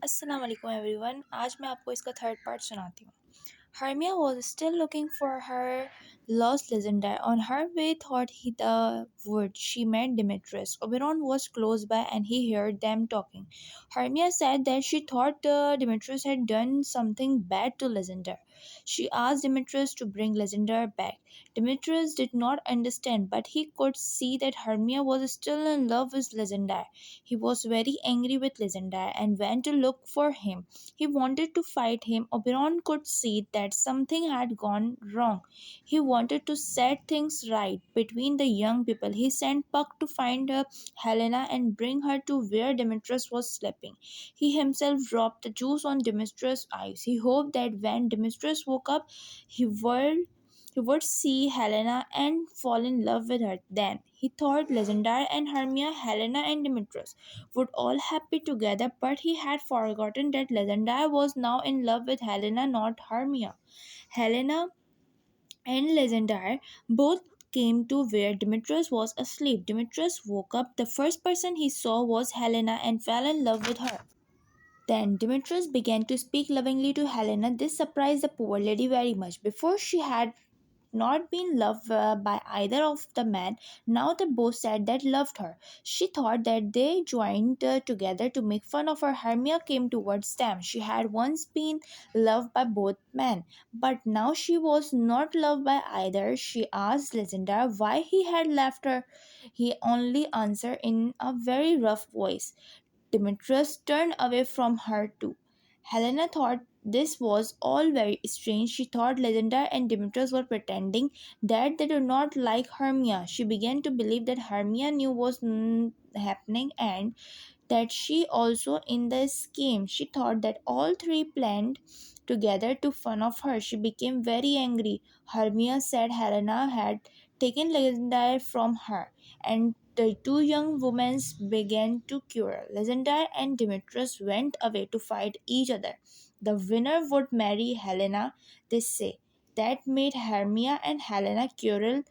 अस्सलाम वालेकुम एवरीवन। आज मैं आपको इसका थर्ड पार्ट सुनाती हूँ। Hermia was still looking for her lost legendary. On her way thought he the wood, she met Demetrius. Oberon was close by and he heard them talking. Hermia said that she thought Demetrius had done something bad to Lysander. She asked Demetrius to bring Lysander back. Demetrius did not understand, but he could see that Hermia was still in love with Lysander. He was very angry with Lysander and went to look for him. He wanted to fight him. Oberon could see that something had gone wrong. He wanted to set things right between the young people. He sent Puck to find Helena and bring her to where Demetrius was sleeping. He himself dropped the juice on Demetrius' eyes. He hoped that when Demetrius woke up, he would he would see Helena and fall in love with her. Then he thought Lysander and Hermia, Helena and Demetrius would all happy together, but he had forgotten that Lysander was now in love with Helena, not Hermia. Helena and Lysander both came to where Demetrius was asleep. Demetrius woke up. The first person he saw was Helena and fell in love with her. Then Demetrius began to speak lovingly to Helena. This surprised the poor lady very much. Before she had not been loved by either of the men. Now they both said that loved her. She thought that they joined together to make fun of her. Hermia came towards them. She had once been loved by both men, but now she was not loved by either. She asked Lysander why he had left her. He only answered in a very rough voice. Demetrius turned away from her too. Helena thought this was all very strange. She thought Lysander and Demetrius were pretending that they did not like Hermia. She began to believe that Hermia knew what was happening and that she also in the scheme. She thought that all three planned together to fun of her. She became very angry. Hermia said Helena had taken Lysander from her, and the two young women began to quarrel. Lysander and Demetrius went away to fight each other. The winner would marry Helena, they say. That made Hermia and Helena quarrel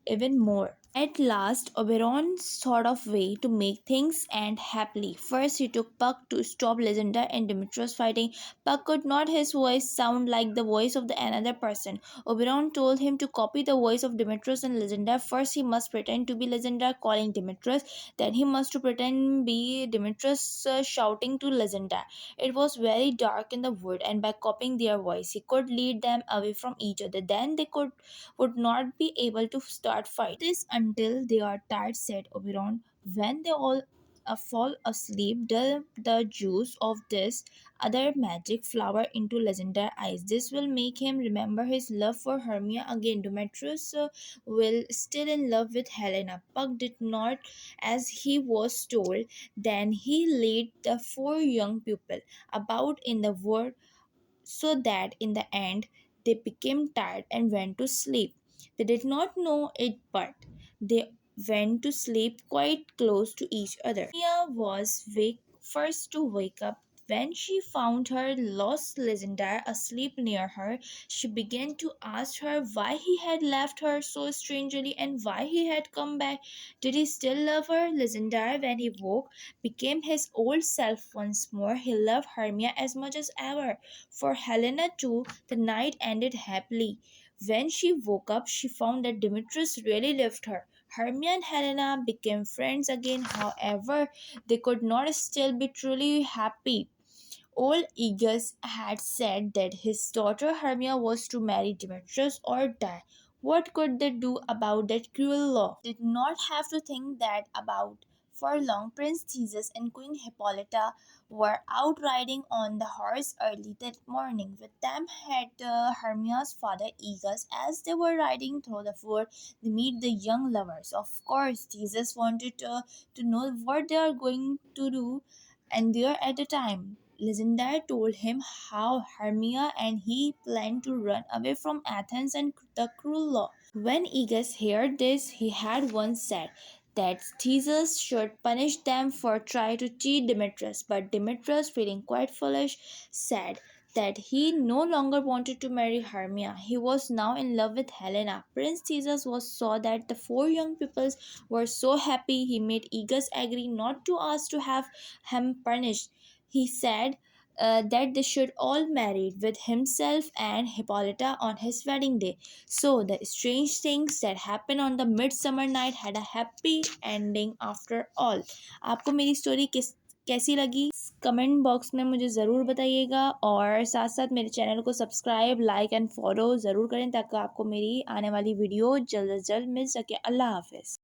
even more. At last, Oberon thought of way to make things end happily. First, he took Puck to stop Lysander and Demetrius fighting. Puck could not his voice sound like the voice of the another person. Oberon told him to copy the voice of Demetrius and Lysander. First, he must pretend to be Lysander calling Demetrius. Then he must to pretend be Demetrius shouting to Lysander. It was very dark in the wood, and by copying their voice, he could lead them away from each other. Then they would not be able to start fight. This until they are tired, said Oberon. When they all fall asleep, the juice of this other magic flower into Lysander eyes. This will make him remember his love for Hermia again. Demetrius will still in love with Helena. Puck did not as he was told. Then he led the four young people about in the world so that in the end they became tired and went to sleep. They did not know it, but they went to sleep quite close to each other. Mia was first to wake up. When she found her lost Lysander asleep near her, she began to ask her why he had left her so strangely and why he had come back. Did he still love her? Lysander, when he woke, became his old self once more. He loved Hermia as much as ever. For Helena too, the night ended happily. When she woke up, she found that Demetrius really loved her. Hermia and Helena became friends again. However, they could not still be truly happy. Old Aegeus had said that his daughter Hermia was to marry Demetrius or die. What could they do about that cruel law? They did not have to think that about. For long, Prince Theseus and Queen Hippolyta were out riding on the horse early that morning. With them had Hermia's father Aegeus. As they were riding through the wood, they meet the young lovers. Of course, Theseus wanted to know what they are going to do, and there at the time. Lysander told him how Hermia and he planned to run away from Athens and the cruel law. When Aegeus heard this, he had once said that Theseus should punish them for trying to cheat Demetrius. But Demetrius, feeling quite foolish, said that he no longer wanted to marry Hermia. He was now in love with Helena. Prince Theseus was saw that the four young peoples were so happy. He made Aegeus agree not to ask to have him punished. He said that they should all married with himself and Hippolyta on his wedding day. So the strange things that happened on the midsummer night had a happy ending after all. आपको मेरी story कैसी लगी comment box में मुझे ज़रूर बताइएगा, और साथ साथ मेरे चैनल को सब्सक्राइब लाइक एंड फॉलो ज़रूर करें ताकि आपको मेरी आने वाली वीडियो जल्द से जल्द मिल सके। अल्लाह हाफिज़।